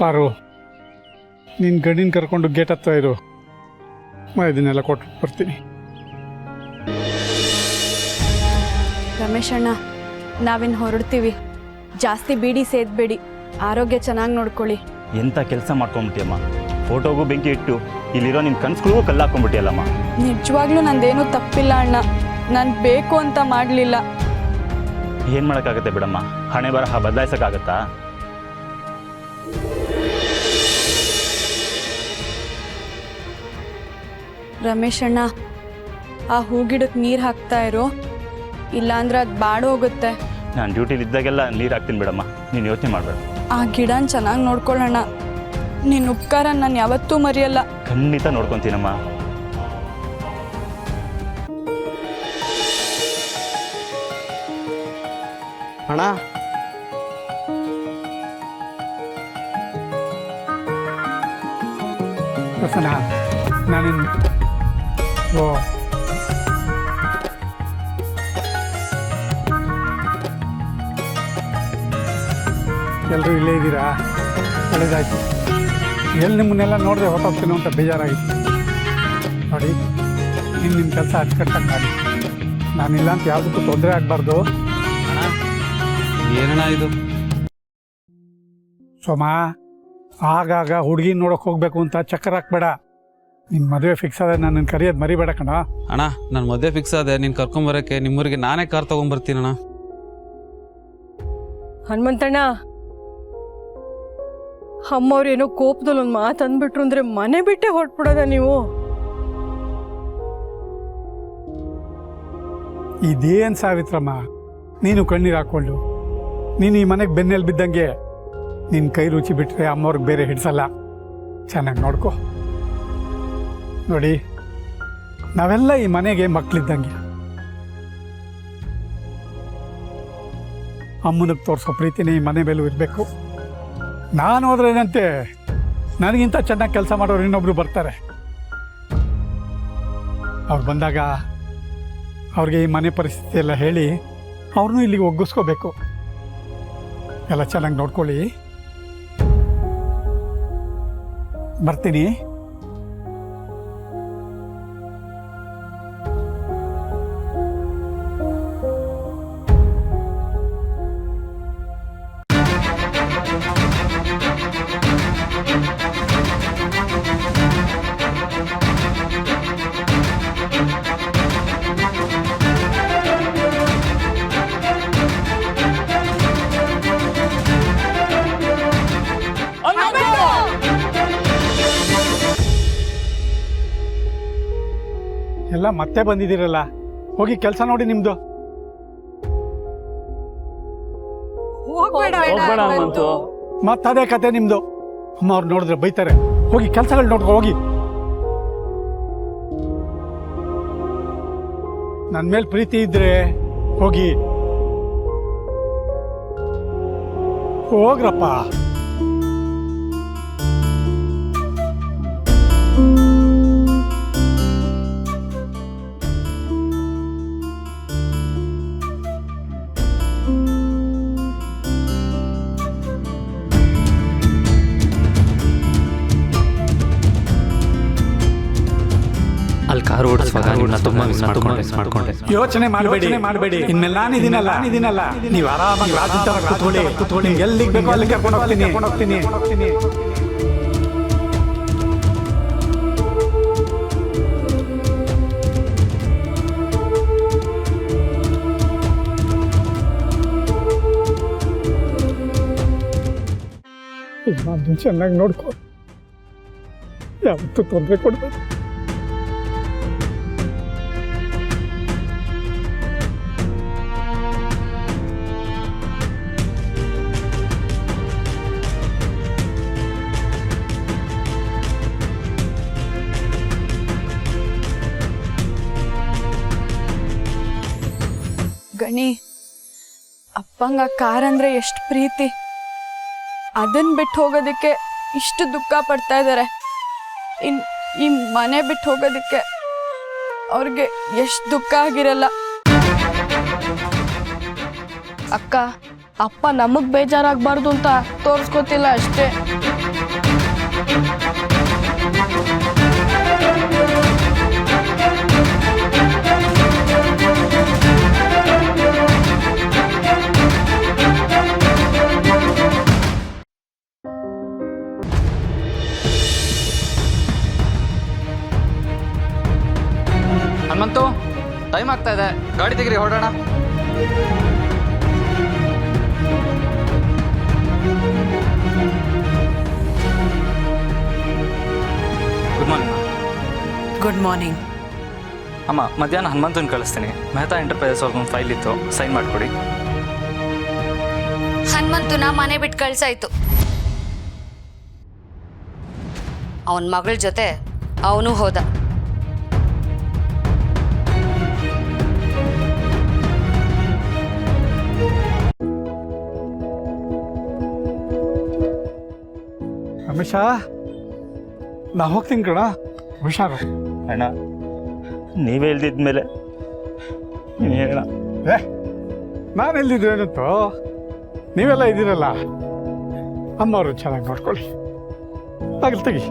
ಪಾರು, ನಿನ್ನ ಗಂಡಿನ ಕರ್ಕೊಂಡು ಗೇಟ್ ಹತ್ರ ಇರು, ಇದನ್ನೆಲ್ಲ ಕೊಟ್ಟು ಬರ್ತೀನಿ. ರಮೇಶ್ ಅಣ್ಣ, ನಾವಿನ್ನು ಹೊರಡ್ತೀವಿ. ಜಾಸ್ತಿ ಬೀಡಿ ಸೇದ್ಬೇಡಿ, ಆರೋಗ್ಯ ಚೆನ್ನಾಗಿ ನೋಡ್ಕೊಳ್ಳಿ. ಎಂಥ ಕೆಲಸ ಮಾಡ್ಕೊಂಬಿಟ್ಟಿಯಮ್ಮ. ಫೋಟೋಗೂ ಬೆಂಕಿ ಇಟ್ಟು ಇಲ್ಲಿರೋ ನಿನ್ನ ಕನ್ಸುಗಳಿಗೂ ಕಲ್ಲು ಹಾಕೊಂಡ್ಬಿಟ್ಟಿಯಲ್ಲಮ್ಮ. ನಿಜವಾಗ್ಲೂ ನಂದೇನೂ ತಪ್ಪಿಲ್ಲ ಅಣ್ಣ, ನಾನು ಬೇಕು ಅಂತ ಮಾಡಲಿಲ್ಲ. ಏನು ಮಾಡೋಕ್ಕಾಗತ್ತೆ ಬಿಡಮ್ಮ, ಹಣೆ ಬರಹ ಬದಲಾಯಿಸೋಕ್ಕಾಗತ್ತಾ? ರಮೇಶ್ ಅಣ್ಣ, ಆ ಹೂಗಿಡಕ್ಕೆ ನೀರು ಹಾಕ್ತಾ ಇರೋ, ಇಲ್ಲಾಂದ್ರೆ ಅದು ಬಾಡೋಗುತ್ತೆ. ನಾನು ಡ್ಯೂಟಿಲಿ ಇದ್ದಾಗೆಲ್ಲ ನೀರು ಹಾಕ್ತೀನಿ ಬಿಡಮ್ಮ, ನೀನು ಯೋಚನೆ ಮಾಡಬೇಡ. ಆ ಗಿಡನ ಚೆನ್ನಾಗಿ ನೋಡ್ಕೊಳ್ಳೋಣ. ನಿನ್ನ ಉಪಕಾರ ನಾನು ಯಾವತ್ತೂ ಮರೆಯಲ್ಲ. ಖಂಡಿತ ನೋಡ್ಕೊತೀನಮ್ಮ. ಅಣ್ಣ, ಪ್ರಸನ್ನ, ನಾನಿನ್ ಎಲ್ಲರೂ ಇಲ್ಲೇ ಇದ್ದೀರಾ? ಒಳ್ಳೇದಾಯ್ತು. ಎಲ್ಲಿ ನಿಮ್ಮನ್ನೆಲ್ಲ ನೋಡಿದ್ರೆ ಹೊಟ್ಟೋಗ್ತೀನೋ ಅಂತ ಬೇಜಾರಾಗಿತ್ತು. ನೋಡಿ, ನಿಮ್ಮ ಕೆಲಸ ಅಚ್ಚುಕಟ್ಟಾಗಿ ಮಾಡಿ. ನಾನಿಲ್ಲ ಅಂತ ಯಾವುದಕ್ಕೂ ತೊಂದರೆ ಆಗಬಾರ್ದು. ಏನಣ್ಣ ಇದು? ಸೋಮ, ಆಗಾಗ ಹುಡುಗಿ ನೋಡೋಕೆ ಹೋಗ್ಬೇಕು ಅಂತ ಚಕ್ಕರ್ ಹಾಕ್ಬೇಡ. ನಿನ್ನ ಮದುವೆ ಫಿಕ್ಸ್ ಆದ ನನ್ನನ್ನು ಕರೆಯೋದು ಮರಿಬೇಡ ಕಣ. ಅಣ್ಣ, ನನ್ನ ಮದುವೆ ಫಿಕ್ಸ್ ಆದೆ. ನೀನು ಕರ್ಕೊಂಬರೋಕ್ಕೆ ನಿಮ್ಮೂರಿಗೆ ನಾನೇ ಕಾರ್ ತೊಗೊಂಬರ್ತೀನಣ್ಣ. ಹನುಮಂತಣ್ಣ, ಅಮ್ಮವ್ರು ಏನೋ ಕೋಪದಲ್ಲಿ ಒಂದು ಮಾತು ಅಂದ್ಬಿಟ್ರು ಅಂದರೆ ಮನೆ ಬಿಟ್ಟೆ ಹೊರಟ್ಬಿಡೋದ ನೀವು? ಇದೇನು ಸಾವಿತ್ರಮ್ಮ, ನೀನು ಕಣ್ಣೀರು ಹಾಕ್ಕೊಂಡು ನೀನು ಈ ಮನೆಗೆ ಬೆನ್ನೆಲ್ಲಿ ಬಿದ್ದಂಗೆ. ನಿನ್ನ ಕೈ ರುಚಿ ಬಿಟ್ಟರೆ ಅಮ್ಮವ್ರಿಗೆ ಬೇರೆ ಹಿಡ್ಸಲ್ಲ. ಚೆನ್ನಾಗಿ ನೋಡ್ಕೊ. ನೋಡಿ, ನಾವೆಲ್ಲ ಈ ಮನೆಗೆ ಮಕ್ಕಳಿದ್ದಂಗೆ. ಅಮ್ಮನಿಗೆ ತೋರಿಸೋ ಪ್ರೀತಿನೇ ಈ ಮನೆ ಮೇಲೂ ಇರಬೇಕು. ನಾನು ಹೋದ್ರೇನಂತೆ, ನನಗಿಂತ ಚೆನ್ನಾಗಿ ಕೆಲಸ ಮಾಡೋರು ಇನ್ನೊಬ್ರು ಬರ್ತಾರೆ. ಅವ್ರು ಬಂದಾಗ ಅವ್ರಿಗೆ ಈ ಮನೆ ಪರಿಸ್ಥಿತಿ ಎಲ್ಲ ಹೇಳಿ ಅವ್ರನ್ನೂ ಇಲ್ಲಿಗೆ ಒಗ್ಗಿಸ್ಕೋಬೇಕು. ಎಲ್ಲ ಚೆನ್ನಾಗಿ ನೋಡ್ಕೊಳ್ಳಿ. ಬರ್ತೀನಿ. ಎಲ್ಲ ಮತ್ತೆ ಬಂದಿದ್ದೀರಲ್ಲ, ಹೋಗಿ ಕೆಲಸ ನೋಡಿ ನಿಮ್ದು. ಮತ್ತದೇ ಕತೆ ನಿಮ್ದು. ಅಮ್ಮ ಅವ್ರು ನೋಡಿದ್ರೆ ಬೈತಾರೆ. ಹೋಗಿ ಕೆಲಸಗಳು ನೋಡ್ಕೊ, ಹೋಗಿ. ನನ್ನ ಮೇಲೆ ಪ್ರೀತಿ ಇದ್ರೆ ಹೋಗಿ, ಹೋಗ್ರಪ್ಪ. ಅಲ್ಲಿ ಕಾರ್ ಓಡಿಸುವಾಗ ತುಂಬಾ ಮಿಸ್ ಮಾಡ್ಕೊಂಡೆ. ಯೋಚನೆ ಮಾಡಬೇಡಿ. ಇನ್ಮೇಲೆ ನಾನಿದ್ದೀನಲ್ಲ, ನೀವು ಆರಾಮಾಗಿ ರಾಜು ಕೂತ್ಕೊಳ್ಳಿ. ಎಲ್ಲಿಗೆ ಬೇಕೋ ಅಲ್ಲಿ ಕರ್ಕೊಂಡು ಹೋಗ್ತೀನಿ. ಅದನ್ನ ಚೆನ್ನಾಗಿ ನೋಡ್ಕೊ, ಯಾವತ್ತೂ ತೊಂದರೆ ಕೊಡ್ಬೇಕು. ಗಣಿ, ಅಪ್ಪಂಗ ಕಾರ್ ಅಂದ್ರೆ ಎಷ್ಟು ಪ್ರೀತಿ. ಅದನ್ನ ಬಿಟ್ಟು ಹೋಗೋದಕ್ಕೆ ಇಷ್ಟು ದುಃಖ ಪಡ್ತಾ ಇದ್ದಾರೆ. ಈ ಮನೆ ಬಿಟ್ಟು ಹೋಗೋದಕ್ಕೆ ಅವ್ರಿಗೆ ಎಷ್ಟು ದುಃಖ ಆಗಿರಲ್ಲ. ಅಕ್ಕ, ಅಪ್ಪ ನಮಗ್ ಬೇಜಾರಾಗಬಾರ್ದು ಅಂತ ತೋರಿಸ್ಕೊತಿಲ್ಲ ಅಷ್ಟೇ. ಹನುಮಂತು ಟೈಮ್ ಆಗ್ತಾ ಇದೆ, ಗಾಡಿ ತೆಗಿರಿ ಹೊರಡೋಣ. Good morning. Good morning. ಅಮ್ಮ, ಮಧ್ಯಾಹ್ನ ಹನುಮಂತನ ಕಳಿಸ್ತೀನಿ. ಮೆಹ್ತಾ ಎಂಟರ್ಪ್ರೈಸಸ್ ಅವ್ರಿಗೊಂದು ಫೈಲ್ ಇತ್ತು, ಸೈನ್ ಮಾಡಿಕೊಡಿ. ಹನುಮಂತನ ಮನೆ ಬಿಟ್ಟು ಕಳ್ಸಾಯ್ತು. ಅವನ ಮಗಳ ಜೊತೆ ಅವನು ಹೋದ. ರಮೇಶ, ನಾ ಹೋಗ್ತೀನಿ ಕಣ, ಹುಷಾರು. ಅಣ್ಣ ನೀವೇ ಹೇಳ್ದಿದ್ಮೇಲೆ ನೀನು ಹೇಳ. ನಾನು ಎಲ್ಲಿದ್ದೇನಂತೋ, ನೀವೆಲ್ಲ ಇದ್ದೀರಲ್ಲ. ಅಮ್ಮವರು ಚೆನ್ನಾಗಿ ನೋಡ್ಕೊಳ್ಳಿ. ಆಗಲಿ ತೆಗಿ.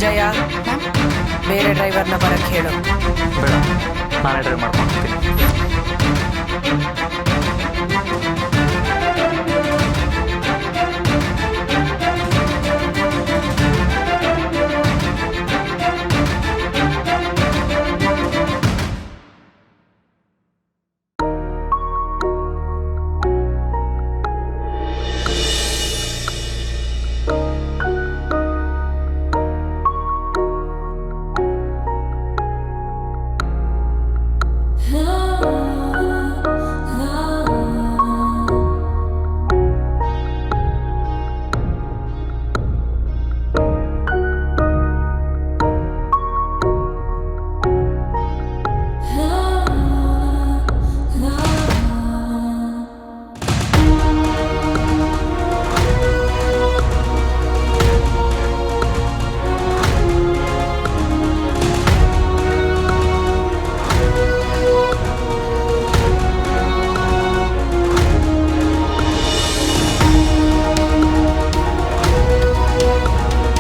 ಜಯ, ಬೇರೆ ಡ್ರೈವರ್ನ ಬರಕ್ಕೆ ಹೇಳು. ಬೇಡ, ನಾನೇ ಡ್ರೈವ್ ಮಾಡ್ಕೊಂಡು ಹೋಗ್ತೀನಿ.